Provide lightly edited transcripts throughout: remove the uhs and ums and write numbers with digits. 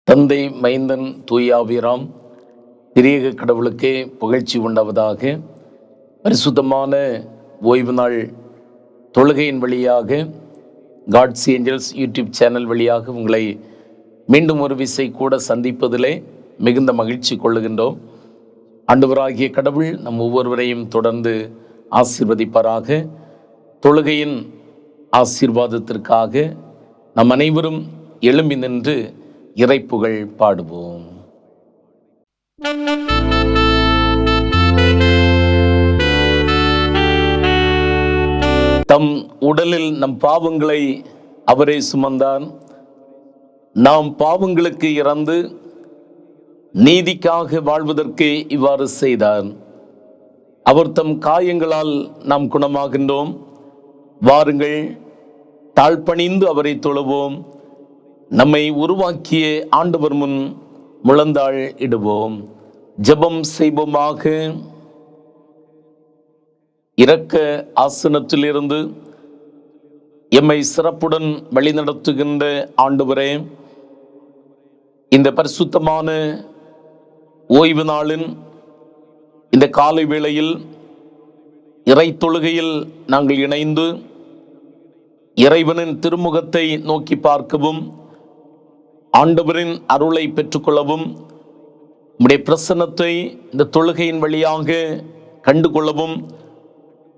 தந்தை, மைந்தன், தூயாவிராம் திரியேக கடவுளுக்கே புகழ்ச்சி உண்டாவதாக. பரிசுத்தமான ஓய்வு நாள் தொழுகையின் வழியாக காட்ஸ் ஏஞ்சல்ஸ் யூடியூப் சேனல் வழியாக உங்களை மீண்டும் ஒரு விசை கூட சந்திப்பதிலே மிகுந்த மகிழ்ச்சி கொள்ளுகின்றோம். ஆண்டவராகிய கடவுள் நம் ஒவ்வொருவரையும் தொடர்ந்து ஆசீர்வதிப்பாராக. தொழுகையின் ஆசீர்வாதத்திற்காக நம் அனைவரும் எழும்பி நின்று இறைப்புகழ் பாடுவோம். தம் உடலில் நம் பாவங்களை அவரே சுமந்தார். நாம் பாவங்களுக்கு இறந்து நீதிக்காக வாழ்வதற்கு இவ்வாறு செய்தார். அவர் தம் காயங்களால் நாம் குணமாகின்றோம். வாருங்கள், தாழ்பணிந்து அவரை தொழுவோம். நம்மை உருவாக்கிய ஆண்டவர் முன் முழந்தாள் இடுவோம். ஜெபம் செய்வோமாக. இரக்க ஆசனத்திலிருந்து எம்மை சிறப்புடன் வழிநடத்துகின்ற ஆண்டவரே, இந்த பரிசுத்தமான ஓய்வு நாளின் இந்த காலை வேளையில் இறை தொழுகையில் நாங்கள் இணைந்து இறைவனின் திருமுகத்தை நோக்கி பார்க்கவும், ஆண்டவரின் அருளை பெற்றுக்கொள்ளவும், உம்முடைய பிரசன்னத்தை இந்த தொழுகையின் வழியாக கண்டுகொள்ளவும்,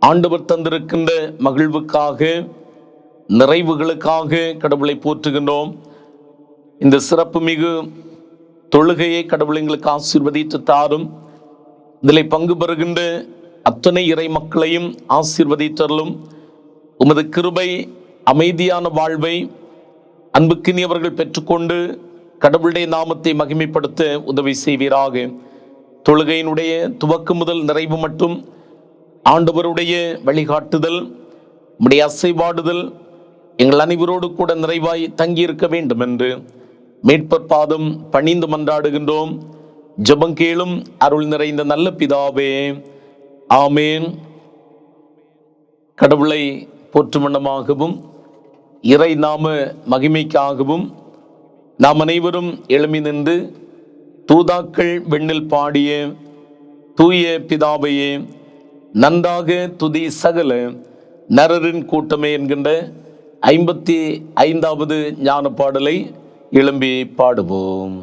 ஆண்டவர் தந்திருக்கின்ற மகிழ்வுக்காக, நிறைவுகளுக்காக கடவுளை போற்றுகின்றோம். இந்த சிறப்பு மிகு தொழுகையை கடவுள் எங்களுக்கு ஆசீர்வதித்து தாரும். இதில் பங்கு பெறுகின்ற அத்தனை இறை மக்களையும் ஆசீர்வதித்தருளும். உமது கிருபை அமைதியான வாழ்வை அன்புக்கினியவர்கள் பெற்றுக்கொண்டு கடவுளுடைய நாமத்தை மகிமைப்படுத்த உதவி செய்வீராக. தொழுகையினுடைய துவக்கம் முதல் நிறைவு மட்டும் ஆண்டவருடைய வழிகாட்டுதல், உம்முடைய அசைவாடுதல் எங்கள் அனைவரோடு கூட நிறைவாய் தங்கியிருக்க வேண்டும் என்று மீட்பர் பாதம் பணிந்து மன்றாடுகின்றோம். ஜெபம் கேளும் அருள் நிறைந்த நல்ல பிதாவே, ஆமேன். கடவுளை போற்றும் வண்ணமாகவும் இறை நாம மகிமைக்காகவும் நாம் அனைவரும் எழுமி நின்று தூதாக்கள் வெண்ணில் பாடிய தூய பிதாவையே நன்றாக துதி சகல நரரின் கூட்டமே என்கின்ற 55வது ஞான பாடலை எழும்பி பாடுவோம்.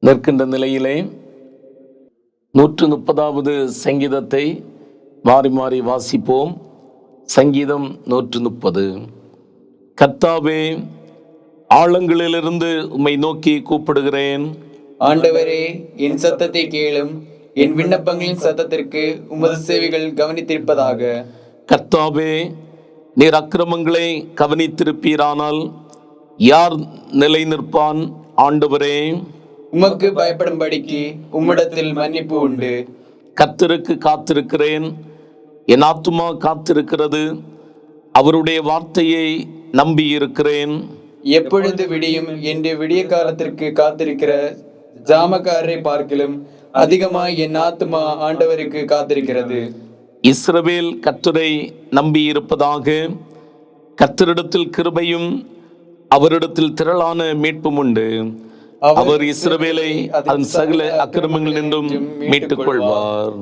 நிற்கின்ற நிலையிலே 130வது சங்கீதத்தை மாறி மாறி வாசிப்போம். சங்கீதம் 130. கர்த்தாவே, ஆழங்களிலிருந்து உம்மை நோக்கி கூப்பிடுகிறேன். ஆண்டவரே, என் சத்தத்தை கேளும். என் விண்ணப்பங்களின் சத்தத்திற்கு உமது செவிகள் கவனித்திருப்பதாக. கர்த்தாவே, நீர் அக்கிரமங்களை கவனித்திருப்பீரானால் யார் நிலை நிற்பான்? ஆண்டவரே, உமக்கு பயப்படும்படிக்கு உம்மிடத்தில் மன்னிப்பு உண்டு. கர்த்தருக்கு காத்திருக்கிறேன், என் ஆத்துமா காத்திருக்கிறது, அவருடைய வார்த்தையை நம்பியிருக்கிறேன். எப்பொழுது விடியும் என்று விடிய காலத்திற்கு காத்திருக்கிற ஜாமக்காரரை பார்க்கிலும் அதிகமாய் என் ஆத்துமா ஆண்டவருக்கு காத்திருக்கிறது. இஸ்ரவேல் கர்த்தரை நம்பியிருப்பதாக. கர்த்தரிடத்தில் கிருபையும் அவரிடத்தில் திரளான மீட்பும் உண்டு. அவர் இஸ்ரவேலை அதன் சகல அக்கிரமங்கள் நின்றும் மீட்டுக் கொள்வார்.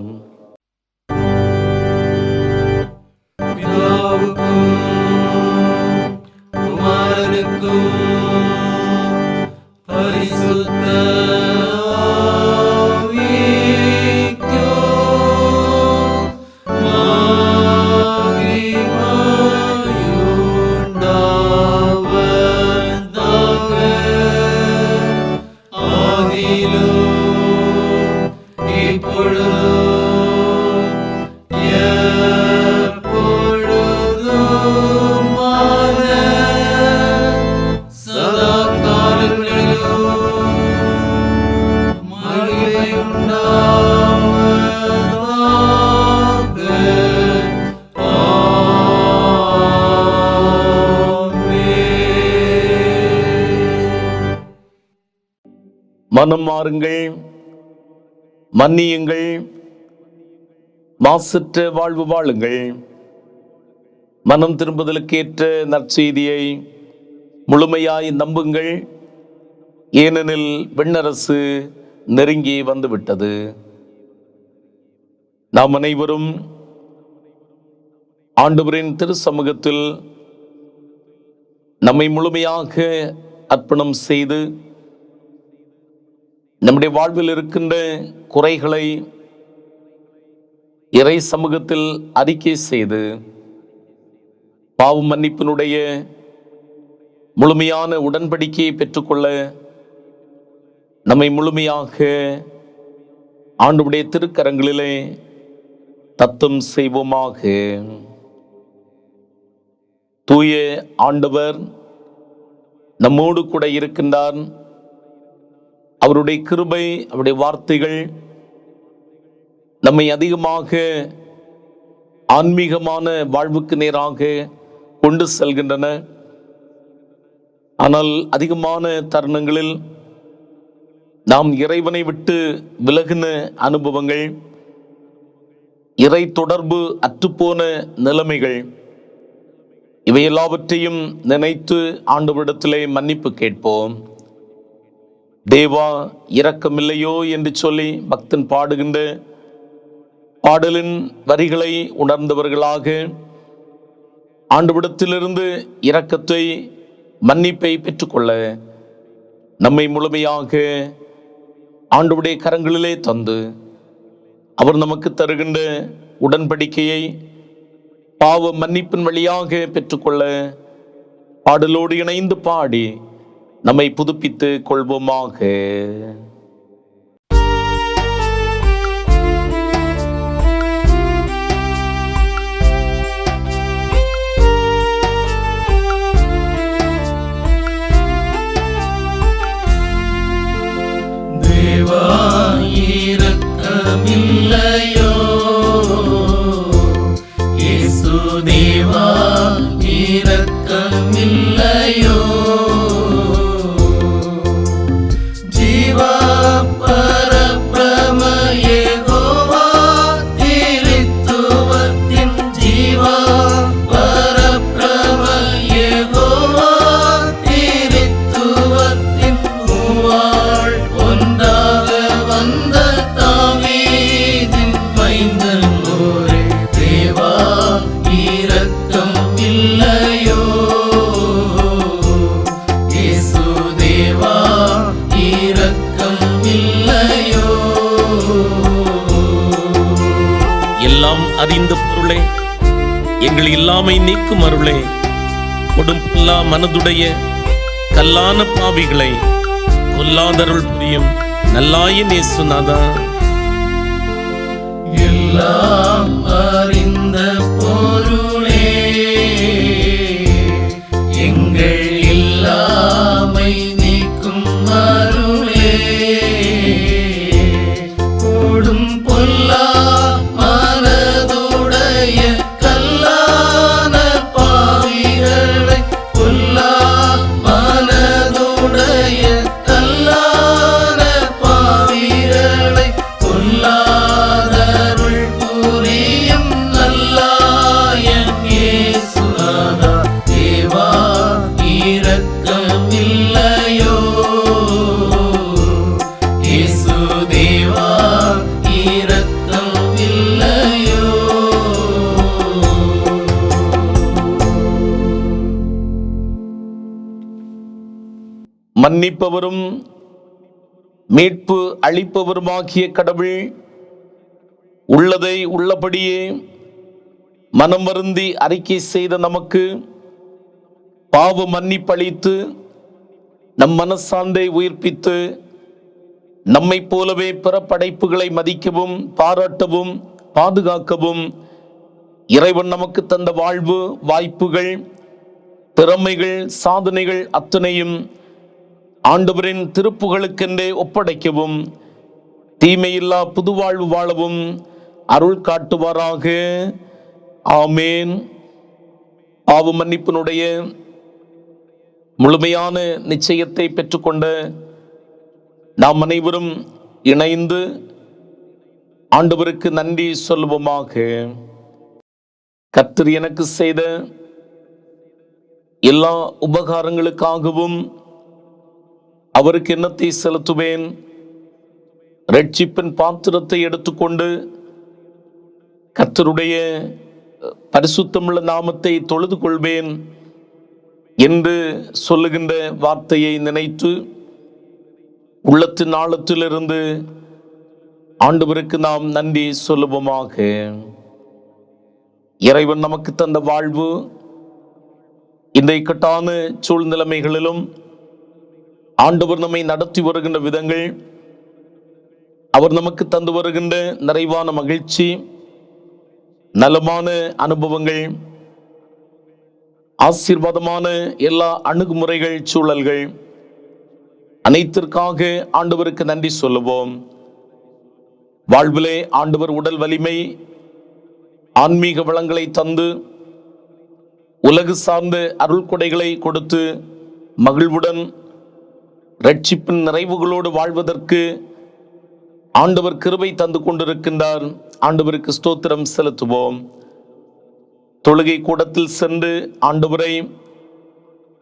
மனம் மாறுங்கள், மன்னியுங்கள், மாசற்ற வாழ்வு வாழுங்கள். மனம் திரும்புதலுக்கேற்ற நற்செய்தியை முழுமையாய் நம்புங்கள், ஏனெனில் விண்ணரசு நெருங்கி வந்துவிட்டது. நாம் அனைவரும் ஆண்டவரின் திரு சமூகத்தில் நம்மை முழுமையாக அர்ப்பணம் செய்து நம்முடைய வாழ்வில் இருக்கின்ற குறைகளை இறை சமூகத்தில் அறிக்கை செய்து பாவ மன்னிப்பினுடைய முழுமையான உடன்படிக்கையை பெற்றுக்கொள்ள நம்மை முழுமையாக ஆண்டவருடைய திருக்கரங்களிலே தத்தம் செய்வோமாக. தூய ஆண்டவர் நம்மோடு கூட இருக்கின்றார். அவருடைய கிருபை, அவருடைய வார்த்தைகள் நம்மை அதிகமாக ஆன்மீகமான வாழ்வுக்கு நேராக கொண்டு செல்கின்றன. ஆனால் அதிகமான தருணங்களில் நாம் இறைவனை விட்டு விலகின அனுபவங்கள், இறை தொடர்பு அற்றுப்போன நிலைமைகள், இவை எல்லாவற்றையும் நினைத்து ஆண்டவரிடத்திலே மன்னிப்பு கேட்போம். தேவா, இரக்கமில்லையோ என்று சொல்லி பக்தன் பாடுகின்ற பாடலின் வரிகளை உணர்ந்தவர்களாக ஆண்டவரிடத்திலிருந்து இரக்கத்தை, மன்னிப்பை பெற்றுக்கொள்ள நம்மை முழுமையாக ஆண்டவருடைய கரங்களிலே தந்து அவர் நமக்கு தருகின்ற உடன்படிக்கையை பாவ மன்னிப்பின் வழியாக பெற்றுக்கொள்ள பாடலோடு இணைந்து பாடி நம்மை புதுப்பித்து கொள்வோமாக. தேவா, இரக்கமில்லையோ? இயேசு தேவா, இரக்கமில்லையோ? இரக்கம் அறிந்த பொருளே, எங்கள் இல்லாமை நீக்கும் அருளே, கொடும் பொல்லா மனதுடைய கல்லான பாவிகளை கொல்லாதருள் புரியும் நல்லாய இயேசுநாதா. எல்லாம் அறிந்த பொருளே, எங்கள் இல்லாமை நீக்கும் அருளே, கொடும் பொல்லா மனதுடைய கல்லான பாவிகளை பொல்லா மனதுடைய கல்லான பாவிகளை கொல்லாதருள் புரியும் நல்லாயன் இயேசுநாதா. தேவா இரக்கமில்லையோ, இயேசு தேவா இரக்கமில்லையோ. மன்னிப்பவரும் மீட்பு அளிப்பவருமாகிய கடவுள் உள்ளதை உள்ளபடியே மனம் வருந்தி அறிக்கை செய்த நமக்கு பாவ மன்னிப்பளித்து நம் மனசாந்தை உயிர்ப்பித்து நம்மை போலவே பிற படைப்புகளை மதிக்கவும் பாராட்டவும் பாதுகாக்கவும் இறைவன் நமக்கு தந்த வாழ்வு வாய்ப்புகள் திறமைகள் சாதனைகள் அத்தனையும் ஆண்டவரின் திருப்புகளுக்கென்றே ஒப்படைக்கவும் தீமையில்லா புதுவாழ்வு வாழவும் அருள் காட்டுவாராக. ஆமேன். பாவ மன்னிப்பினுடைய முழுமையான நிச்சயத்தை பெற்றுக்கொண்ட நாம் அனைவரும் இணைந்து ஆண்டவருக்கு நன்றி சொல்லுவோமாக. கர்த்தர் எனக்கு செய்த எல்லா உபகாரங்களுக்காகவும் அவருக்கு எண்ணத்தை செலுத்துவேன். ரட்சிப்பின் பாத்திரத்தை எடுத்துக்கொண்டு கர்த்தருடைய பரிசுத்தமுள்ள நாமத்தை தொழுது கொள்வேன் என்று சொல்லுகின்ற வார்த்தையை நினைத்து உள்ளத்தின் ஆழத்திலிருந்து ஆண்டவருக்கு நாம் நன்றி சொல்லுவோமாக. இறைவன் நமக்கு தந்த வாழ்வு இந்த இக்கட்டான சூழ்நிலைமைகளிலும் ஆண்டவர் நம்மை நடத்தி வருகின்ற விதங்கள், அவர் நமக்கு தந்து வருகின்ற நிறைவான மகிழ்ச்சி, நலமான அனுபவங்கள், ஆசீர்வாதமான எல்லா அணுகுமுறைகள் சூழல்கள் அனைத்திற்காக ஆண்டவருக்கு நன்றி சொல்லுவோம். வாழ்விலே ஆண்டவர் உடல் வலிமை ஆன்மீக வளங்களை தந்து உலகு சார்ந்த அருள் கொடைகளை கொடுத்து மகிழ்வுடன் ரட்சிப்பின் நிறைவுகளோடு வாழ்வதற்கு ஆண்டவர் கிருபை தந்து கொண்டிருக்கின்றார். ஆண்டவருக்கு ஸ்தோத்திரம் செலுத்துவோம். தொழுகை கூடத்தில் சென்று ஆண்டவரை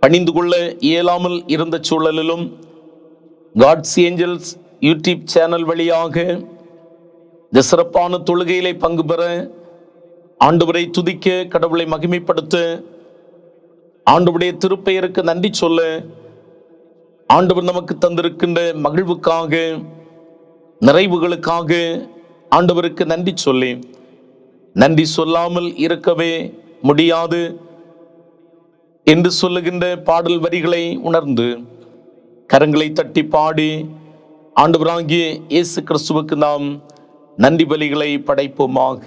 பணிந்து கொள்ள இயலாமல் இருந்த சூழலிலும் காட்ஸ் ஏஞ்சல்ஸ் யூடியூப் சேனல் வழியாக இந்த சிறப்பான தொழுகையிலே பங்கு பெற, ஆண்டவரை துதிக்க, கடவுளை மகிமைப்படுத்த, ஆண்டவருடைய திருப்பெயருக்கு நன்றி சொல்ல ஆண்டவர் நமக்கு தந்திருக்கின்ற மகிழ்வுக்காக நிறைவுகளுக்காக ஆண்டவருக்கு நன்றி சொல்லி, நன்றி சொல்லாமல் இருக்கவே முடியாது என்று சொல்லுகின்ற பாடல் வரிகளை உணர்ந்து கரங்களை தட்டி பாடி ஆண்டவராகிய இயேசு கிறிஸ்துவுக்கு நாம் நன்றி பலிகளை படைப்போமாக.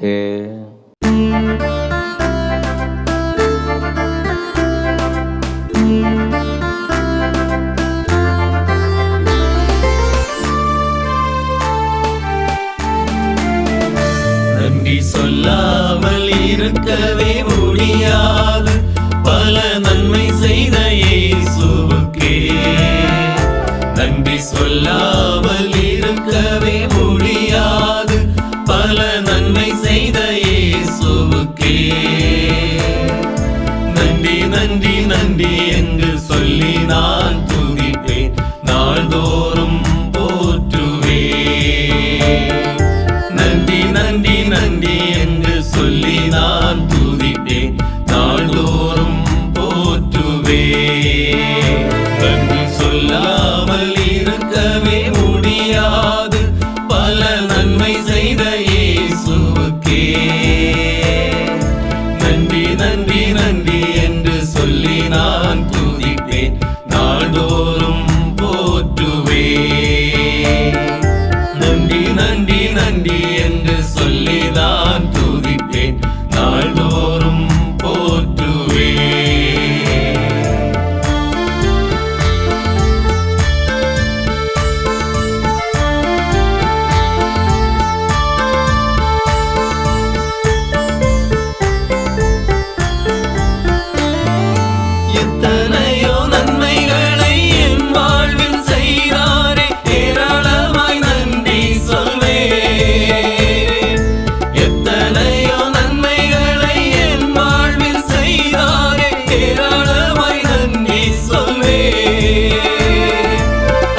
நன்றி சொல்லாமல் இருக்கவே முடியாது, பல நன்மை செய்த இயேசுவுக்கே. நன்றி சொல்லாமல் இருக்கவே முடியாது, பல நன்மை செய்த இயேசுவுக்கே. நன்றி நன்றி நன்றி என்று சொல்லி நான் துதிப்பேன், நாள்தோறும் போற்றுவேன். நன்றி நன்றி நன்றி என்று சொல்லி நான் துதிப்பேன், நாள்தோறும் போற்றுவேன். நன்றி சொல்லாமல் இருக்கவே முடியாது, பல நன்மை செய்த இயேசுவுக்கே. நான் துதிப்பேன், நாள்தோறும் போற்றுவேன். நன்றி நன்றி நன்றி என்று சொல்லி நான் துதிப்பேன், நாள்தோறும் போற்றுவேன். எத்தனையோ நன்மைகளை என் வாழ்வில் செய்தாரே, ஏராளமாய் நன்றி சொல்வேன். எத்தனையோ நன்மைகளை என் வாழ்வில் செய்தாரே, ஏராளமாய் நன்றி சொல்வேன்.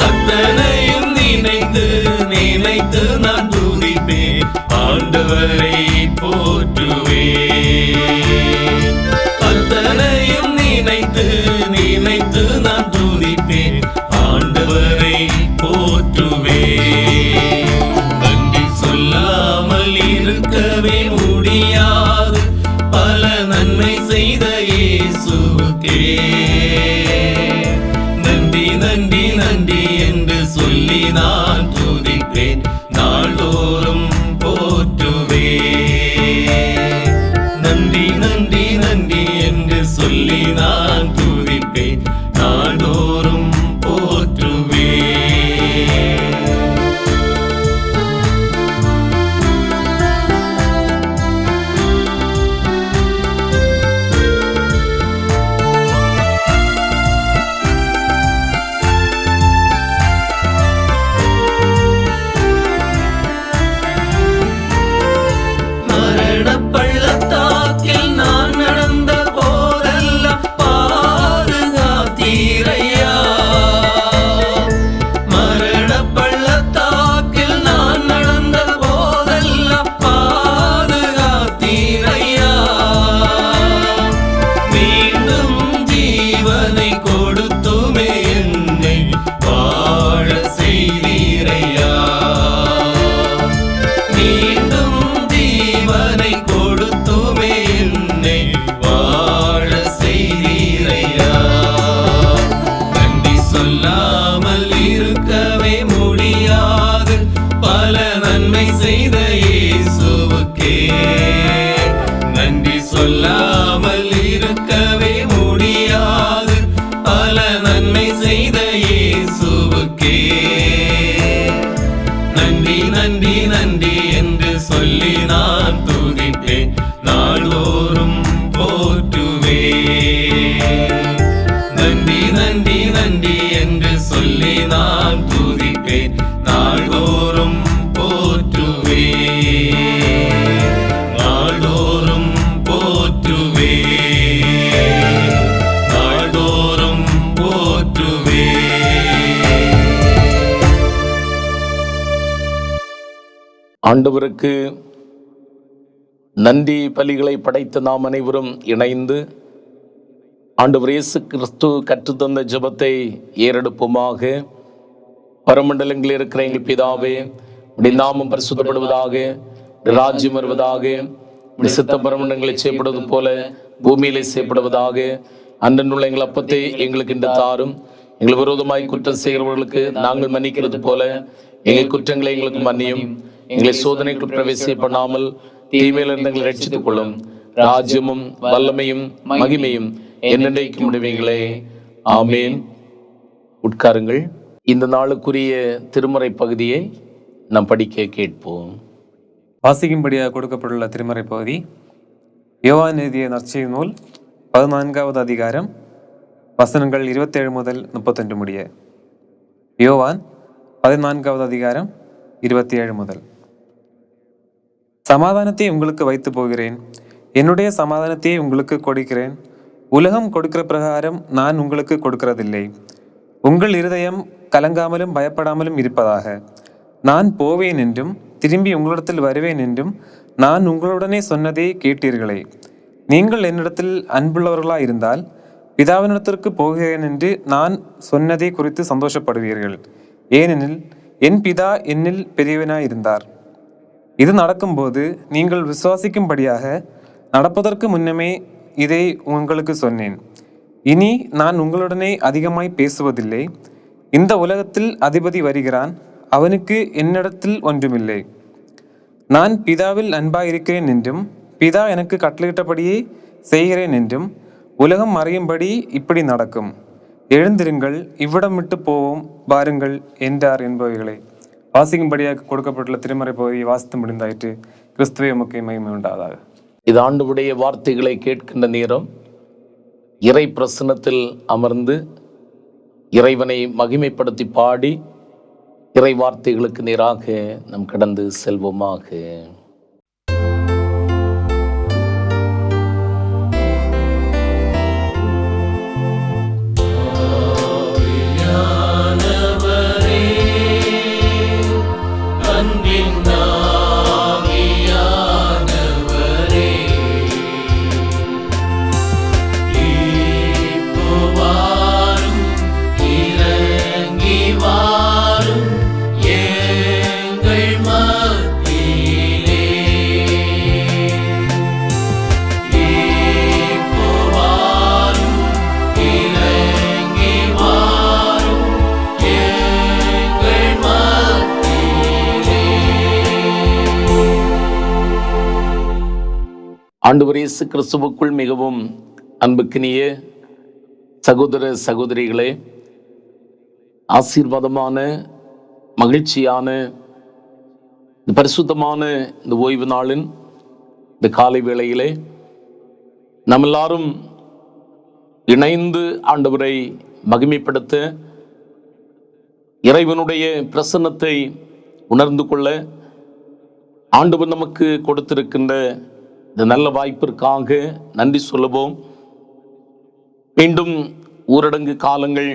அத்தனையும் நினைத்து நினைத்து நான் துதிப்பேன், ஆண்டவரை போற்றுவேன். அத்தனையும் நினைத்து நினைத்து நான் துதிப்பேன், ஆண்டவரை போற்றுவேன். நன்றி சொல்லாமல் இருக்கவே முடியாது, பல நன்மை செய்த இயேசுவுக்கே நன்றி நன்றி நன்றி என்று சொல்லி நான் துதிப்பேன், நாள்தோறும் போற்றுவேன். நன்றி நன்றி நன்றி என்று சொல்லி நான் துதிப்பேன், நாள்தோறும் போற்றுவேன். மரணப் பள்ளத்தாக்கில் நான் நடந்த போதெல்லாம் பாதுகாத்தீரையா. மரணப் பள்ளத்தாக்கில் நான் நடந்த போதெல்லாம் பாதுகாத்தீரையா. மீண்டும் ஜீவனை கொடுத்துமே என்னை வாழ செய்தீரையா. மீண்டும் ஜீவனை கொடுத்துமே என்னை வாழ செய்தீரையா. நன்றி சொல்லாமல் இருக்கவே முடியாது, பல நன்மை செய்த இயேசுவுக்கே. நன்றி சொல்லாமல் இருக்கவே முடியாது, பல நன்மை செய்த இயேசுவுக்கே நன்றி நன்றி நன்றி என்று சொல்லி நான் துதிப்பேன், நாள்தோறும் போற்றுவேன். நன்றி நன்றி நன்றி என்று சொல்லி நான் துதிப்பேன், நாள்தோறும் போற்றுவேன். நாள்தோறும் போற்றுவேன், நாள்தோறும் போற்றுவேன். ஆண்டவருக்கு நன்றி பலிகளை படைத்த நாம் அனைவரும் இணைந்து ஆண்டவர் இயேசு கிறிஸ்து கற்றுத்தந்த ஜெபத்தை ஏறெடுப்போமாக. பரமண்டலங்களில் இருக்கிற எங்கள் பிதாவே, உம்முடைய நாமம் பரிசுத்தப்படுவதாக, உம்முடைய ராஜ்யம் வருவதாக, உம்முடைய சித்தம் பரமண்டலங்களில் செய்யப்படுவது போல பூமியிலே செய்யப்படுவதாக. அன்றன்றுள்ள எங்கள் அப்பத்தை எங்களுக்கு இன்று தாரும். எங்கள் விரோதமாய் குற்றம் செய்கிறவர்களுக்கு நாங்கள் மன்னிக்கிறது போல எங்கள் குற்றங்களை எங்களுக்கு மன்னியும். எங்களை சோதனைக்குள் பிரவேசிக்க பண்ணாமல் தீமையிலிருந்து எங்களை ரட்சித்துக் கொள்ளும். ராஜ்யமும் வல்லமையும் மகிமையும் என்னென்றைக்கும் முடிவீங்களே. ஆமேன். உட்காருங்கள். இந்த நாளுக்குரிய திருமறை பகுதியை நாம் படிக்க கேட்போம். வாசிக்கும்படியாக கொடுக்கப்பட்டுள்ள திருமறை பகுதி யோவான் எழுதிய நற்செய்தி நூல் 14வது அதிகாரம் வசனங்கள் 27 முதல் 31 முடிய. யோவான் 14வது அதிகாரம் 27 முதல். சமாதானத்தை உங்களுக்கு வைத்து போகிறேன், என்னுடைய சமாதானத்தை உங்களுக்கு கொடுக்கிறேன். உலகம் கொடுக்கிற பிரகாரம் நான் உங்களுக்கு கொடுக்கிறதில்லை. உங்கள் இருதயம் கலங்காமலும் பயப்படாமலும் இருப்பதாக. நான் போவேன் என்றும் திரும்பி உங்களிடத்தில் வருவேன் என்றும் நான் உங்களுடனே சொன்னதே கேட்டீர்களே. நீங்கள் என்னிடத்தில் அன்புள்ளவர்களாக இருந்தால் பிதாவினிடத்திற்கு போகிறேன் என்று நான் சொன்னதை குறித்து சந்தோஷப்படுவீர்கள். ஏனெனில் என் பிதா என்னில் பெரியவனாய் இருந்தார். இது நடக்கும்போது நீங்கள் விசுவாசிக்கும்படியாக நடப்பதற்கு முன்னமே இதை உங்களுக்கு சொன்னேன். இனி நான் உங்களுடனே அதிகமாய் பேசுவதில்லை. இந்த உலகத்தில் அதிபதி வருகிறான், அவனுக்கு என்னிடத்தில் ஒன்றுமில்லை. நான் பிதாவில் அன்பாயிருக்கிறேன் என்றும் பிதா எனக்கு கட்டளையிட்டபடியே செய்கிறேன் என்றும் உலகம் அறியும்படி இப்படி நடக்கும். எழுந்திருங்கள், இவ்விடம் விட்டு போவோம், பாருங்கள் என்றார் என்பவைகளை வாசிக்கும்படியாக கொடுக்கப்பட்டுள்ள திருமறை பகுதியை வாசித்து முடிந்தாயிற்று. கிறிஸ்துவே உமக்கு மகிமை உண்டாதாக. இது ஆண்டவருடைய வார்த்தைகளை கேட்கின்ற நேரம். இறை பிரசன்னத்தில் அமர்ந்து இறைவனை மகிமைப்படுத்தி பாடி இறை வார்த்தைகளுக்கு நேராக நாம் கடந்து செல்வோமாக. ஆண்டவர் இயேசு கிறிஸ்துவுக்குள் மிகவும் அன்புக்கினிய சகோதர சகோதரிகளே, ஆசீர்வாதமான மகிழ்ச்சியான இந்த பரிசுத்தமான இந்த ஓய்வு நாளின் இந்த காலை வேளையிலே நம்ம எல்லாரும் இணைந்து ஆண்டவரை மகிமைப்படுத்த, இறைவனுடைய பிரசன்னத்தை உணர்ந்து கொள்ள ஆண்டவர் நமக்கு கொடுத்திருக்கின்ற இந்த நல்ல வாய்ப்பிற்காக நன்றி சொல்லுவோம். மீண்டும் ஊரடங்கு காலங்கள்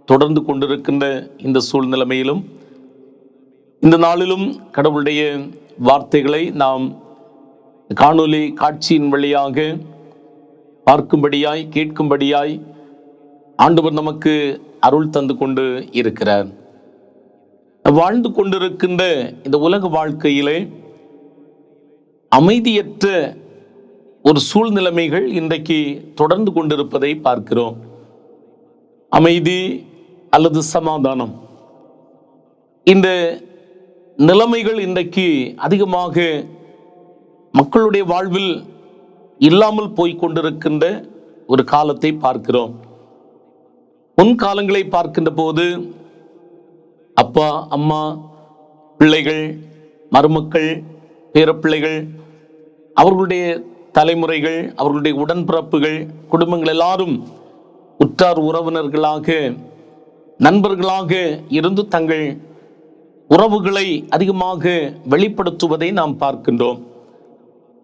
தொடர்ந்து கொண்டிருக்கின்ற இந்த சூழ்நிலைமையிலும் இந்த நாளிலும் கடவுளுடைய வார்த்தைகளை நாம் காணொலி காட்சியின் வழியாக பார்க்கும்படியாய் கேட்கும்படியாய் ஆண்டவர் நமக்கு அருள் தந்து கொண்டு இருக்கிறார். வாழ்ந்து கொண்டிருக்கின்ற இந்த உலக வாழ்க்கையிலே அமைதியற்ற ஒரு சூழ்நிலைமைகள் இன்றைக்கு தொடர்ந்து கொண்டிருப்பதை பார்க்கிறோம். அமைதி அல்லது சமாதானம், இந்த நிலைமைகள் இன்றைக்கு அதிகமாக மக்களுடைய வாழ்வில் இல்லாமல் போய் கொண்டிருக்கின்ற ஒரு காலத்தை பார்க்கிறோம். முன்காலங்களை பார்க்கின்ற போது அப்பா, அம்மா, பிள்ளைகள், மருமக்கள், பேரப்பிள்ளைகள், அவர்களுடைய தலைமுறைகள், அவர்களுடைய உடன்பிறப்புகள், குடும்பங்கள் எல்லாரும் உற்றார் உறவினர்களாக, நண்பர்களாக இருந்து தங்கள் உறவுகளை அதிகமாக வெளிப்படுத்துவதை நாம் பார்க்கின்றோம்.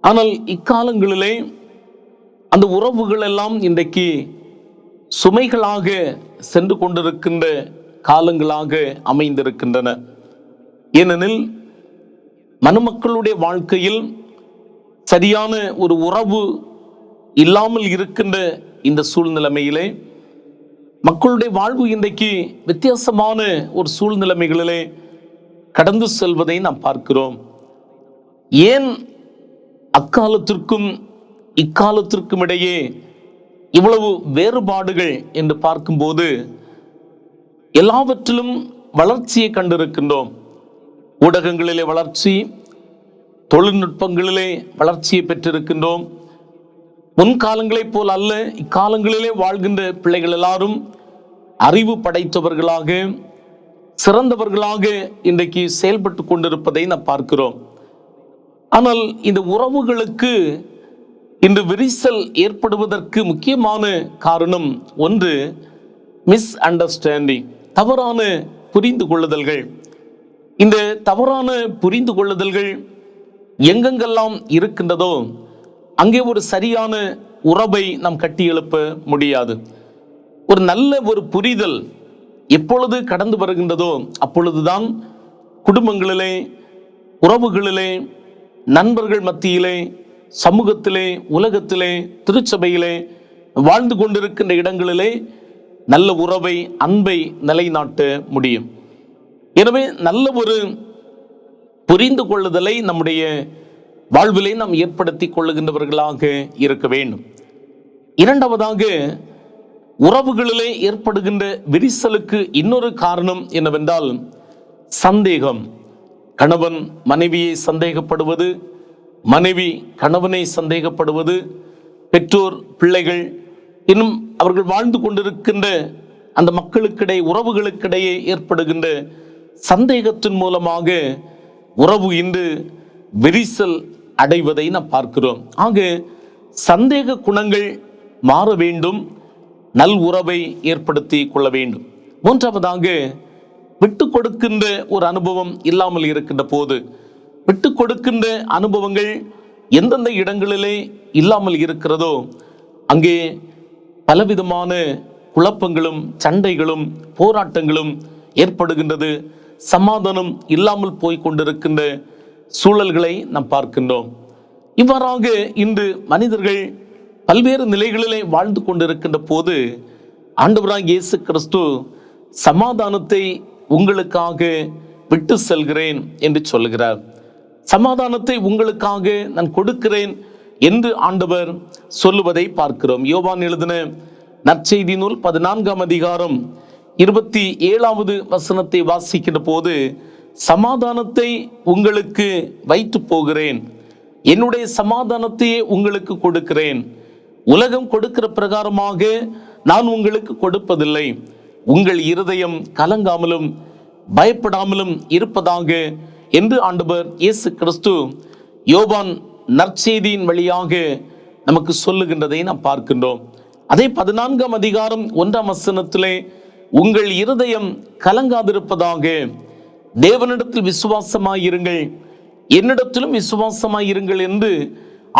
ஆனால் இக்காலங்களிலே அந்த உறவுகள் எல்லாம் இன்றைக்கு சுமைகளாக சென்று கொண்டிருக்கின்ற காலங்களாக அமைந்திருக்கின்றன. ஏனெனில் மனுமக்களுடைய வாழ்க்கையில் சரியான ஒரு உறவு இல்லாமல் இருக்கின்ற இந்த சூழ்நிலைமையிலே மக்களுடைய வாழ்வு இன்றைக்கு வித்தியாசமான ஒரு சூழ்நிலைமைகளிலே கடந்து செல்வதை நாம் பார்க்கிறோம். ஏன் அக்காலத்திற்கும் இக்காலத்திற்கும் இடையே இவ்வளவு வேறுபாடுகள் என்று பார்க்கும்போது எல்லாவற்றிலும் வளர்ச்சியை கண்டிருக்கின்றோம். ஊடகங்களிலே வளர்ச்சி, தொழில்நுட்பங்களிலே வளர்ச்சியை பெற்றிருக்கின்றோம். முன்காலங்களைப் போல் அல்ல, இக்காலங்களிலே வாழ்கின்ற பிள்ளைகள் எல்லாரும் அறிவு படைத்தவர்களாக, சிறந்தவர்களாக இன்றைக்கு செயல்பட்டு கொண்டிருப்பதை நாம் பார்க்கிறோம். ஆனால் இந்த உறவுகளுக்கு இன்று விரிசல் ஏற்படுவதற்கு முக்கியமான காரணம் ஒன்று மிஸ் அண்டர்ஸ்டாண்டிங், தவறான புரிந்து கொள்ளுதல்கள். இந்த தவறான புரிந்து கொள்ளுதல்கள் எங்கெங்கெல்லாம் இருக்கின்றதோ அங்கே ஒரு சரியான உறவை நாம் கட்டி எழுப்ப முடியாது. ஒரு நல்ல ஒரு புரிதல் எப்பொழுது கடந்து வருகின்றதோ அப்பொழுதுதான் குடும்பங்களிலே, உறவுகளிலே, நண்பர்கள் மத்தியிலே, சமூகத்திலே, உலகத்திலே, திருச்சபையிலே, வாழ்ந்து கொண்டிருக்கின்ற இடங்களிலே நல்ல உறவை, அன்பை நிலைநாட்ட முடியும். எனவே நல்ல ஒரு புரிந்து கொள்ளுதலை நம்முடைய வாழ்விலே நாம் ஏற்படுத்தி கொள்ளுகின்றவர்களாக இருக்க வேண்டும். இரண்டாவதாக, உறவுகளிலே ஏற்படுகின்ற விரிசலுக்கு இன்னொரு காரணம் என்னவென்றால் சந்தேகம். கணவன் மனைவியை சந்தேகப்படுவது, மனைவி கணவனை சந்தேகப்படுவது, பெற்றோர் பிள்ளைகள், இன்னும் அவர்கள் வாழ்ந்து கொண்டிருக்கின்ற அந்த மக்களுக்கிடையே, உறவுகளுக்கிடையே ஏற்படுகின்ற சந்தேகத்தின் மூலமாக உறவு இன்று விரிசல் அடைவதை நாம் பார்க்கிறோம். ஆக சந்தேக குணங்கள் மாற வேண்டும், நல் உறவை ஏற்படுத்தி கொள்ள வேண்டும். மூன்றாவதாக, விட்டு கொடுக்கின்ற ஒரு அனுபவம் இல்லாமல் இருக்கின்ற போது, விட்டு கொடுக்கின்ற அனுபவங்கள் எந்தெந்த இடங்களிலே இல்லாமல் இருக்கிறதோ அங்கே பலவிதமான குழப்பங்களும் சண்டைகளும் போராட்டங்களும் ஏற்படுகின்றது. சமாதானம் இல்லாமல் போய் கொண்டிருக்கின்ற சூழல்களை நாம் பார்க்கின்றோம். இவ்வாறாக இன்று மனிதர்கள் பல்வேறு நிலைகளிலே வாழ்ந்து கொண்டிருக்கின்ற போது ஆண்டவராகிய இயேசு கிறிஸ்து சமாதானத்தை உங்களுக்காக விட்டு செல்கிறேன் என்று சொல்லுகிறார். சமாதானத்தை உங்களுக்காக நான் கொடுக்கிறேன் என்று ஆண்டவர் சொல்லுவதை பார்க்கிறோம். யோவான் எழுதின நற்செய்தி நூல் 14ஆம் அதிகாரம் 27வது வசனத்தை வாசிக்கின்ற போது, சமாதானத்தை உங்களுக்கு வைத்து போகிறேன், என்னுடைய சமாதானத்தையே உங்களுக்கு கொடுக்கிறேன், உலகம் கொடுக்கிற பிரகாரமாக நான் உங்களுக்கு கொடுப்பதில்லை, உங்கள் இருதயம் கலங்காமலும் பயப்படாமலும் இருப்பதாக என்று ஆண்டவர் இயேசு கிறிஸ்து யோவான் நற்செய்தியின் வழியாக நமக்கு சொல்லுகின்றதை நாம் பார்க்கின்றோம். அதே 14ஆம் அதிகாரம் 1ஆம் வசனத்திலே, உங்கள் இருதயம் கலங்காதிருப்பதாக, தேவனிடத்தில் விசுவாசமாயிருங்கள், என்னிடத்திலும் விசுவாசமாயிருங்கள் என்று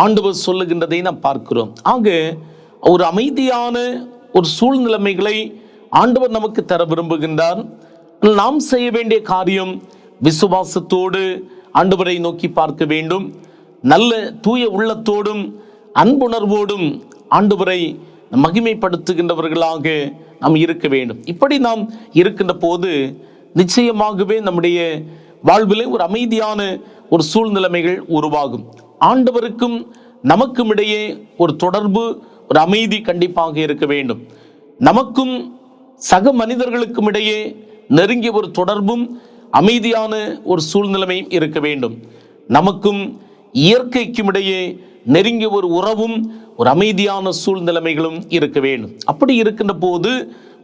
ஆண்டவர் சொல்லுகின்றதை நாம் பார்க்கிறோம். ஆக ஒரு அமைதியான ஒரு சூழ்நிலைமைகளை ஆண்டவர் நமக்கு தர விரும்புகின்றார். நாம் செய்ய வேண்டிய காரியம் விசுவாசத்தோடு ஆண்டவரை நோக்கி பார்க்க வேண்டும். நல்ல தூய உள்ளத்தோடும் அன்புணர்வோடும் ஆண்டவரை மகிமைப்படுத்துகின்றவர்களாக நாம் இருக்க வேண்டும். இப்படி நாம் இருக்கின்ற போது நிச்சயமாகவே நம்முடைய வாழ்விலே ஒரு அமைதியான ஒரு சூழ்நிலைமைகள் உருவாகும். ஆண்டவருக்கும் நமக்கும் இடையே ஒரு தொடர்பு, ஒரு அமைதி கண்டிப்பாக இருக்க வேண்டும். நமக்கும் சக மனிதர்களுக்கும் இடையே நெருங்கிய ஒரு தொடர்பும் அமைதியான ஒரு சூழ்நிலைமையும் இருக்க வேண்டும். நமக்கும் இயற்கைக்கும் இடையே நெருங்கிய ஒரு உறவும் ஒரு அமைதியான சூழ்நிலைமைகளும் இருக்க வேண்டும். அப்படி இருக்கின்ற போது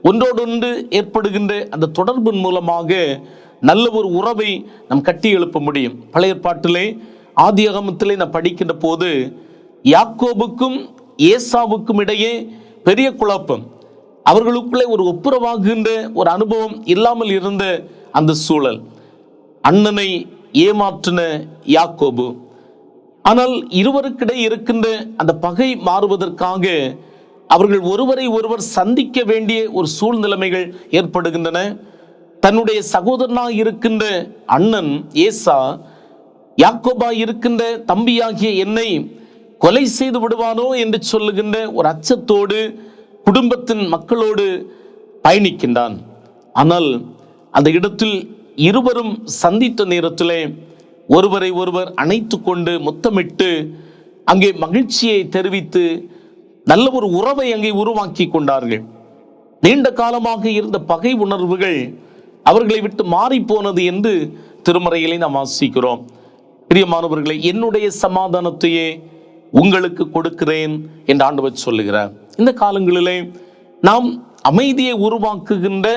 ஒன்றோடொன்று ஏற்படுகின்ற அந்த தொடர்பின் மூலமாக நல்ல ஒரு உறவை நாம் கட்டி எழுப்ப முடியும். பழைய ஏற்பாட்டிலே ஆதியாகமத்திலே நாம் படிக்கின்ற போது யாக்கோபுக்கும் ஏசாவுக்கும் இடையே பெரிய குழப்பம், அவர்களுக்குள்ளே ஒரு ஒப்புரவாகுகின்ற ஒரு அனுபவம் இல்லாமல் இருந்த அந்த சூழல். அண்ணனை ஏமாற்றின யாக்கோபு, ஆனால் இருவருக்கிடையே இருக்கின்ற அந்த பகை மாறுவதற்காக அவர்கள் ஒருவரை ஒருவர் சந்திக்க வேண்டிய ஒரு சூழ்நிலைமைகள் ஏற்படுகின்றன. தன்னுடைய சகோதரனாக இருக்கின்ற அண்ணன் ஏசா யாக்கோபா இருக்கின்ற தம்பியாகிய என்னை கொலை செய்து விடுவானோ என்று சொல்லுகின்ற ஒரு அச்சத்தோடு குடும்பத்தின் மக்களோடு பயணிக்கின்றான். ஆனால் அந்த இடத்தில் இருவரும் சந்தித்த நேரத்திலே ஒருவரை ஒருவர் அணைத்து கொண்டு முத்தமிட்டு அங்கே மகிழ்ச்சியை தெரிவித்து நல்ல ஒரு உறவை அங்கே உருவாக்கி கொண்டார்கள். நீண்ட காலமாக இருந்த பகை உணர்வுகள் அவர்களை விட்டு மாறி போனது என்று திருமறையிலே நாம் வாசிக்கிறோம். பிரியமானவர்களே, என்னுடைய சமாதானத்தையே உங்களுக்கு கொடுக்கிறேன் என்று ஆண்டவர் சொல்லுகிறார். இந்த காலங்களிலே நாம் அமைதியை உருவாக்குகின்ற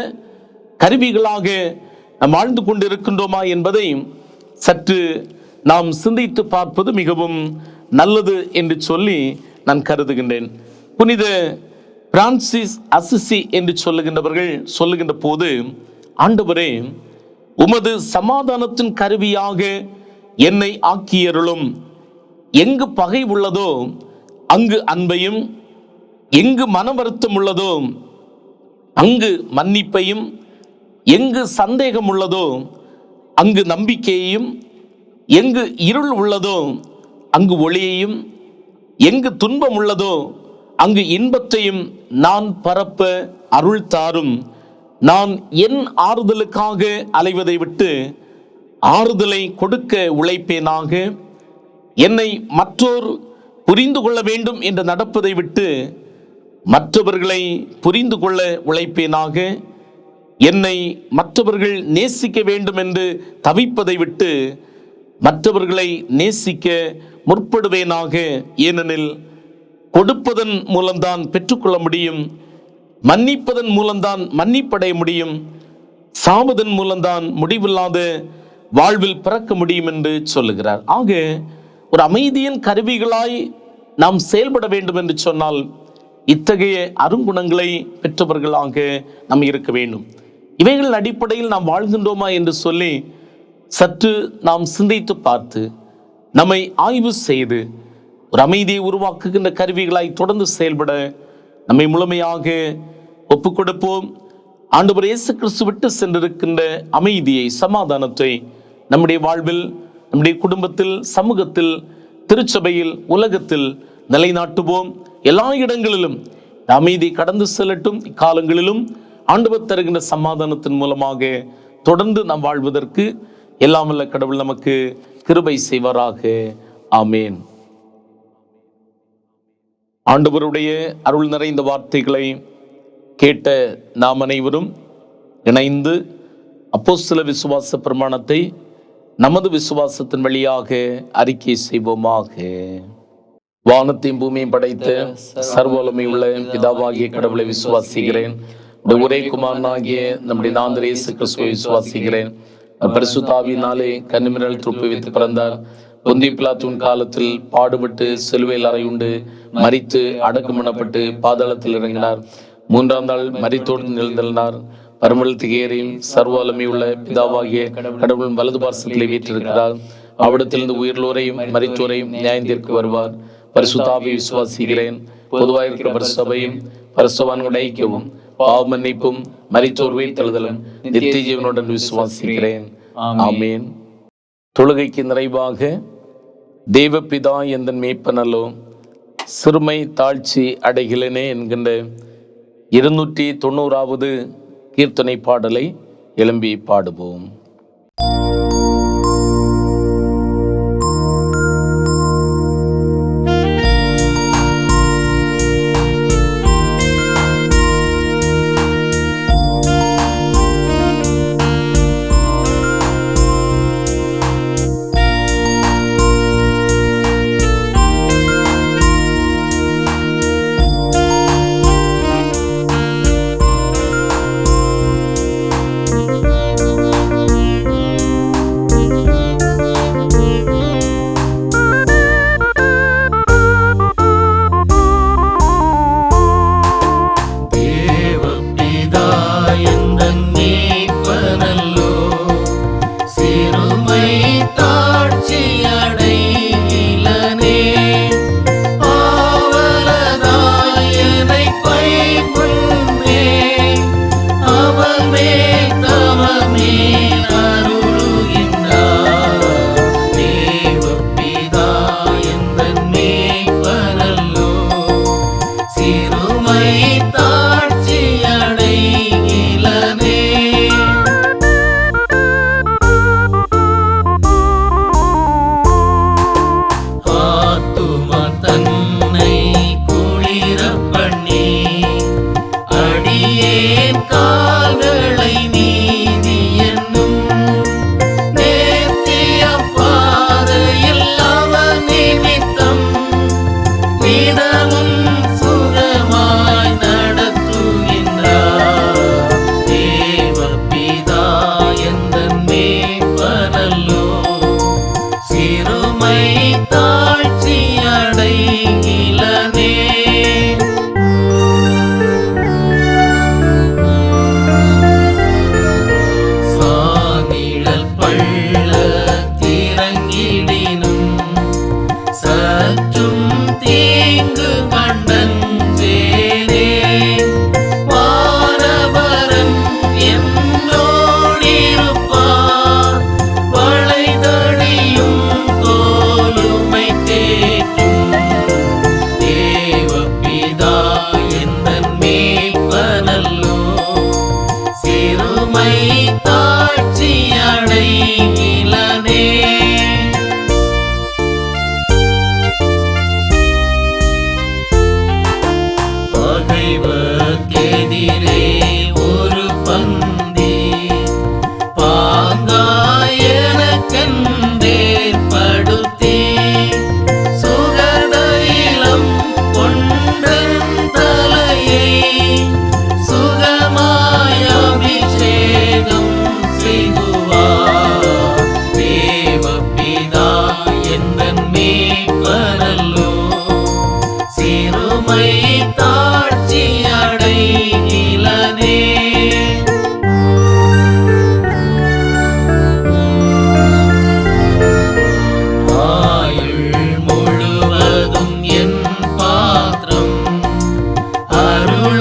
கருவிகளாக நாம் வாழ்ந்து கொண்டிருக்கின்றோமா என்பதை சற்று நாம் சிந்தித்து பார்ப்பது மிகவும் நல்லது என்று சொல்லி நான் கருதுகின்றேன். புனித பிரான்சிஸ் அசிசி என்று சொல்லுகின்றவர்கள் சொல்லுகின்ற போது, ஆண்டவரே, உமது சமாதானத்தின் கருவியாக என்னை ஆக்கியருளும், எங்கு பகை உள்ளதோ அங்கு அன்பையும், எங்கு மன வருத்தம் உள்ளதோ அங்கு மன்னிப்பையும், எங்கு சந்தேகம் உள்ளதோ அங்கு நம்பிக்கையையும், எங்கு இருள் உள்ளதோ அங்கு ஒளியையும், எங்கு துன்பம் உள்ளதோ அங்கு இன்பத்தையும் நான் பரப்ப அருள் தாரும். நான் என் ஆறுதலுக்காக அலைவதை விட்டு ஆறுதலை கொடுக்க உழைப்பேனாக. என்னை மற்றோர் புரிந்து கொள்ள வேண்டும் என்று நடப்பதை விட்டு மற்றவர்களை புரிந்து கொள்ள உழைப்பேனாக. என்னை மற்றவர்கள் நேசிக்க வேண்டும் என்று தவிப்பதை விட்டு மற்றவர்களை நேசிக்க முற்படுவேனாக. ஏனெனில் கொடுப்பதன் மூலம்தான் பெற்றுக்கொள்ள முடியும், மன்னிப்பதன் மூலம்தான் மன்னிப்படைய முடியும், சாவதன் மூலம்தான் முடிவில்லாத வாழ்வில் பிறக்க முடியும் என்று சொல்லுகிறார். ஆக ஒரு அமைதியின் கருவிகளாய் நாம் செயல்பட வேண்டும் என்று சொன்னால் இத்தகைய அருங்குணங்களை பெற்றவர்களாக நாம் இருக்க வேண்டும். இவைகளின் அடிப்படையில் நாம் வாழ்கின்றோமா என்று சொல்லி சற்று நாம் சிந்தித்து பார்த்து நம்மை ஆய்வு செய்து ஒரு அமைதியை உருவாக்குகின்ற கருவிகளாய் தொடர்ந்து செயல்பட நம்மை முழுமையாக ஒப்புக் கொடுப்போம். ஆண்டவர் இயேசு கிறிஸ்து விட்டு சென்றிருக்கின்ற அமைதியை, சமாதானத்தை நம்முடைய வாழ்வில், நம்முடைய குடும்பத்தில், சமூகத்தில், திருச்சபையில், உலகத்தில் நிலைநாட்டுவோம். எல்லா இடங்களிலும் அமைதி கடந்து செல்லட்டும். இக்காலங்களிலும் ஆண்டவர் தருகின்ற சமாதானத்தின் மூலமாக தொடர்ந்து நாம் வாழ்வதற்கு எல்லாம் வல்ல கடவுள் நமக்கு கிருபை செய்வாராக. ஆமேன். ஆண்டவருடைய அருள் நிறைந்த வார்த்தைகளை கேட்ட நாம் அனைவரும் இணைந்து அப்போஸ்தல விசுவாச பிரமாணத்தை நமது விசுவாசத்தின் வழியாக அறிக்கை செய்வோமாக. வானத்தையும் பூமியும் படைத்த சர்வவல்லமை உள்ள பிதாவாகிய கடவுளை விசுவாசிக்கிறேன். ஒரே குமாரனாகிய நம்முடைய நாதர் இயேசு கிறிஸ்துவை விசுவாசிக்கிறேன். பரிசுத்த ஆவியினாலே கன்னிமரியாள் துற்பவித்து பிறந்தார். பொந்திய பிலாத்துவின் காலத்தில் பாடுபட்டு சிலுவையில் அறையுண்டு மரித்து அடக்கம் பண்ணப்பட்டு பாதாளத்தில் இறங்கினார். 3ஆம் நாள் மரித்தோடு எழுந்தள்ளினார். பரமண்டலத்துக்கு ஏறி சர்வவல்லமை உள்ள பிதாவாகிய கடவுளின் வலது பார்சத்திலே வீற்றிருக்கிறார். அவ்விடத்திலிருந்து உயிர்லோரையும் மரித்தோரையும் நியாயத்திற்கு வருவார். பரிசுத்த ஆவியை விசுவாசிக்கிறேன். பொதுவாக இருக்கிற பரிசுத்தபையும் பரிசுத்தவான்களுடைய ஐக்கியமும் பாவ மன்னிப்பும் மரித்தோர் உயிர்த்தெழுதலும் நித்திய ஜீவனுடன் விசுவாசிக்கிறேன். ஆமேன். தொழுகைக்கு நிறைவாக தேவபிதா எந்தன் மேய்ப்பனல்லோ சிறுமை தாழ்ச்சி அடைகிலனே என்கின்ற 290வது கீர்த்தனை பாடலை எழும்பி பாடுவோம்.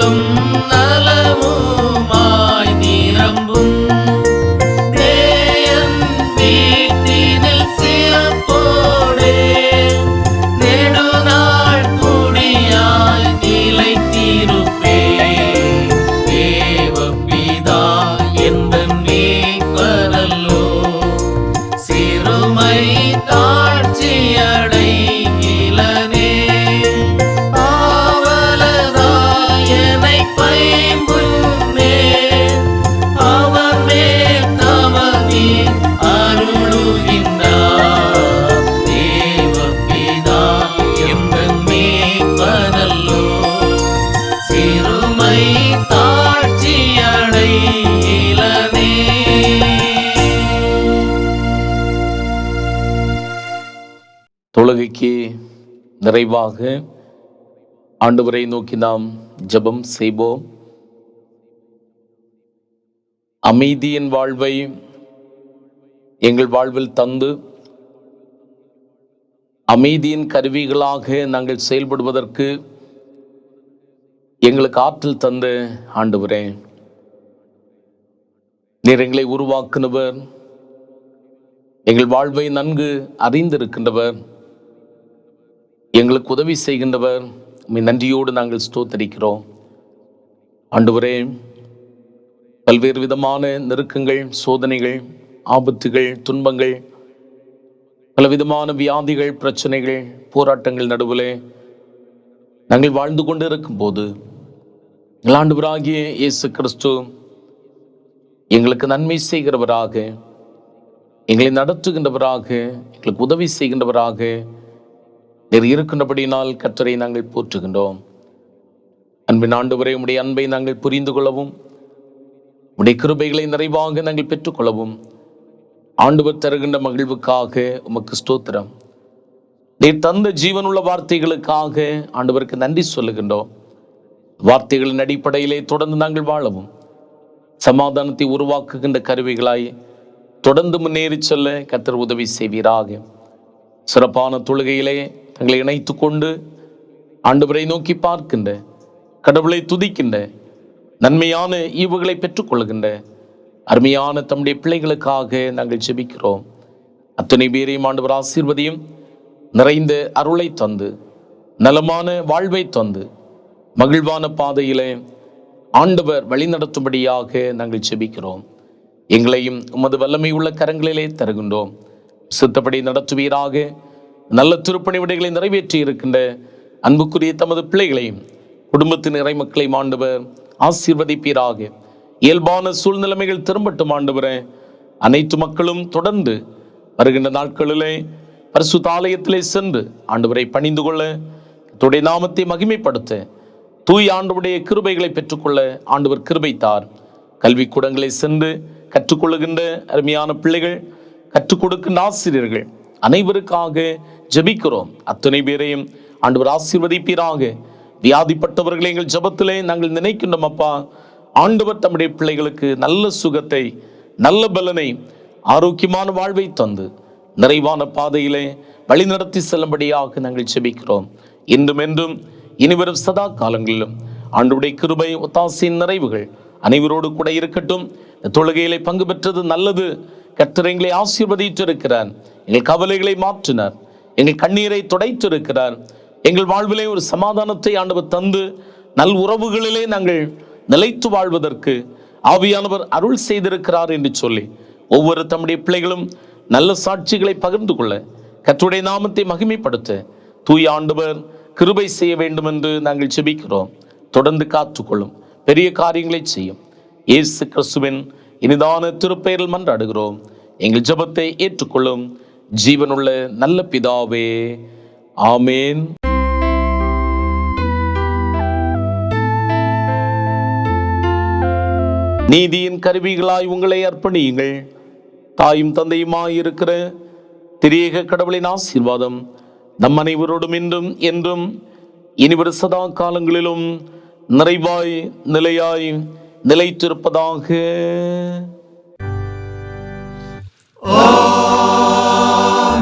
வளமும் நலமுமாய் நிரம்பும் தேயன் வீட்டினில் சிறப்போடே நெடுநாள் குடியாய் நிலைத்திருப்பே. தேவபிதா எந்தன் மீட்பரல்லோ, சிறுமை தாழ்ச்சி அடைகிலனே. ஆவலதாயனை பைம்புன்னே, அவர் மேல் தவறி அருளுகின்றார். தேவபிதா எந்தன் மீட்பரல்லோ, சிறுமை தாழ்ச்சி அடைகிலனே. தொழுகைக்கு நிறைவாக ஆண்டவரை நோக்கி நாம் ஜெபம் செய்வோம். அமைதியின் வாழ்வை எங்கள் வாழ்வில் தந்து அமைதியின் கருவிகளாக நாங்கள் செயல்படுவதற்கு எங்களுக்கு ஆற்றல் தந்த ஆண்டவரே, நீர் எங்களை உருவாக்குனவர், எங்கள் வாழ்வை நன்கு அறிந்திருக்கின்றவர், எங்களுக்கு உதவி செய்கின்றவர். உம்மை நன்றியோடு நாங்கள் ஸ்தோத்தரிக்கிறோம். ஆண்டவரே, பல்வேறு விதமான நெருக்கங்கள், சோதனைகள், ஆபத்துகள், துன்பங்கள், பலவிதமான வியாதிகள், பிரச்சனைகள், போராட்டங்கள் நடுவிலே நாங்கள் வாழ்ந்து கொண்டு இருக்கும் போது ஆண்டவராகிய இயேசு கிறிஸ்து எங்களுக்கு நன்மை செய்கிறவராக, எங்களை நடத்துகின்றவராக, எங்களுக்கு உதவி செய்கின்றவராக நீர் இருக்கின்றபடியினால் கர்த்தரை நாங்கள் போற்றுகின்றோம். அன்பின் ஆண்டவரே, உம்முடைய அன்பை நாங்கள் புரிந்து கொள்ளவும், உம்முடைய கிருபைகளை நிறைவாக நாங்கள் பெற்றுக்கொள்ளவும் ஆண்டவர் தருகின்ற மகிழ்வுக்காக உமக்கு ஸ்தோத்திரம். நீர் தந்த ஜீவனுள்ள வார்த்தைகளுக்காக ஆண்டவருக்கு நன்றி சொல்லுகின்றோம். வார்த்தைகளின் அடிப்படையிலே தொடர்ந்து நாங்கள் வாழவும், சமாதானத்தை உருவாக்குகின்ற கருவிகளாய் தொடர்ந்து முன்னேறி செல்ல கர்த்தர் உதவி செய்வீராக. சிறப்பான தொழுகையிலே தங்களை இணைத்து கொண்டு ஆண்டவரை நோக்கி பார்க்கின்ற, கடவுளை துதிக்கின்ற, நன்மையான ஈவுகளை பெற்றுக்கொள்கின்ற அருமையான தம்முடைய பிள்ளைகளுக்காக நாங்கள் ஜெபிக்கிறோம். அத்தனை பேரையும் ஆண்டவர் ஆசீர்வதியும், நிறைந்த அருளை தந்து, நலமான வாழ்வை தந்து, மகிழ்வான பாதையிலே ஆண்டவர் வழிநடத்தும்படியாக நாங்கள் ஜெபிக்கிறோம். எங்களையும் உமது வல்லமை உள்ள கரங்களிலே தருகின்றோம். சித்தப்படி நடத்துவீராக. நல்ல திருப்பணி விடைகளை நிறைவேற்றி இருக்கின்ற அன்புக்குரிய தமது பிள்ளைகளையும் குடும்பத்தின் இறைமக்களையும் ஆண்டவர் ஆசீர்வதிப்பீராக. இயல்பான சூழ்நிலைமைகள் திரும்பட்டும் ஆண்டவரே. அனைத்து மக்களும் தொடர்ந்து வருகின்ற நாட்களிலே பரிசுத்த ஆலயத்திலே சென்று ஆண்டவரை பணிந்து கொள்ள, தன்னுடைய நாமத்தை மகிமைப்படுத்த, தூய் ஆண்டவருடைய கிருபைகளை பெற்றுக்கொள்ள ஆண்டவர் கிருபைத்தார். கல்விக்கூடங்களை சென்று கற்றுக்கொள்ளுகின்ற அருமையான பிள்ளைகள், கற்றுக் கொடுக்கின்ற ஆசிரியர்கள் அனைவருக்காக ஜெபிக்கிறோம். அத்தனை பேரையும் ஆண்டவர் ஆசீர்வதிப்பீராக. வியாதிப்பட்டவர்களை எங்கள் ஜெபத்திலே நாங்கள் நினைக்கின்றோம் அப்பா. ஆண்டவர் தம்முடைய பிள்ளைகளுக்கு நல்ல சுகத்தை, நல்ல பலனை, ஆரோக்கியமான வாழ்வை தந்து நிறைவான பாதையிலே வழிநடத்தி செல்லும்படியாக நாங்கள் ஜெபிக்கிறோம். இன்றும் என்றும் இனிவரும் சதா காலங்களிலும் ஆண்டவருடைய கிருபை, ஒத்தாசையின் நிறைவுகள் அனைவரோடு கூட இருக்கட்டும். தொழுகையிலே பங்கு பெற்றது நல்லது. கர்த்தர் எங்களை ஆசீர்வதித்து இருக்கிறார். எங்கள் கவலைகளை மாற்றினார். எங்கள் கண்ணீரை துடைத்து இருக்கிறார். எங்கள் வாழ்விலே ஒரு சமாதானத்தை ஆண்டவர் தந்து நல் உறவுகளிலே நாங்கள் நிலைத்து வாழ்வதற்கு ஆவியானவர் அருள் செய்திருக்கிறார் என்று சொல்லி ஒவ்வொரு தம்முடைய பிள்ளைகளும் நல்ல சாட்சிகளை பகிர்ந்து கொள்ள, கர்த்தருடைய நாமத்தை மகிமைப்படுத்த தூய ஆண்டவர் கிருபை செய்ய வேண்டும் என்று நாங்கள் ஜெபிக்கிறோம். தொடர்ந்து காத்துக்கொள்ளும், பெரிய காரியங்களை செய்யும் இயேசு கிறிஸ்துவின் இனிதான திருப்பெயரில் மன்றாடுகிறோம். எங்கள் ஜெபத்தை ஏற்றுக்கொள்ளும் ஜீவனுள்ள நல்ல பிதாவே, ஆமேன். நீதியின் கருவிகளாய் உங்களை அர்ப்பணியுங்கள். தாயும் தந்தையுமாய் இருக்கிற திரியேக கடவுளின் ஆசீர்வாதம் நம் அனைவரோடும் இன்றும் என்றும் இனிவரு சதா காலங்களிலும் நிறைவாய் நிலையாய் நிலைத்திருப்பதாக.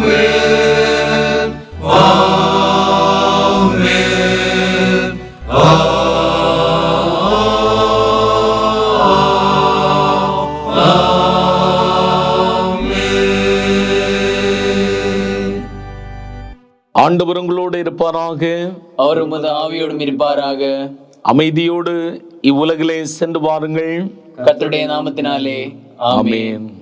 ஆமென். ஆமென். ஆண்டவர் உங்களோடு இருப்பாராக. அவர் உமது ஆவியோடும் இருப்பாராக. அமைதியோடு இவ்வுலகிலே சென்று வாருங்கள். கர்த்தருடைய நாமத்தினாலே ஆமென். ஆமென்.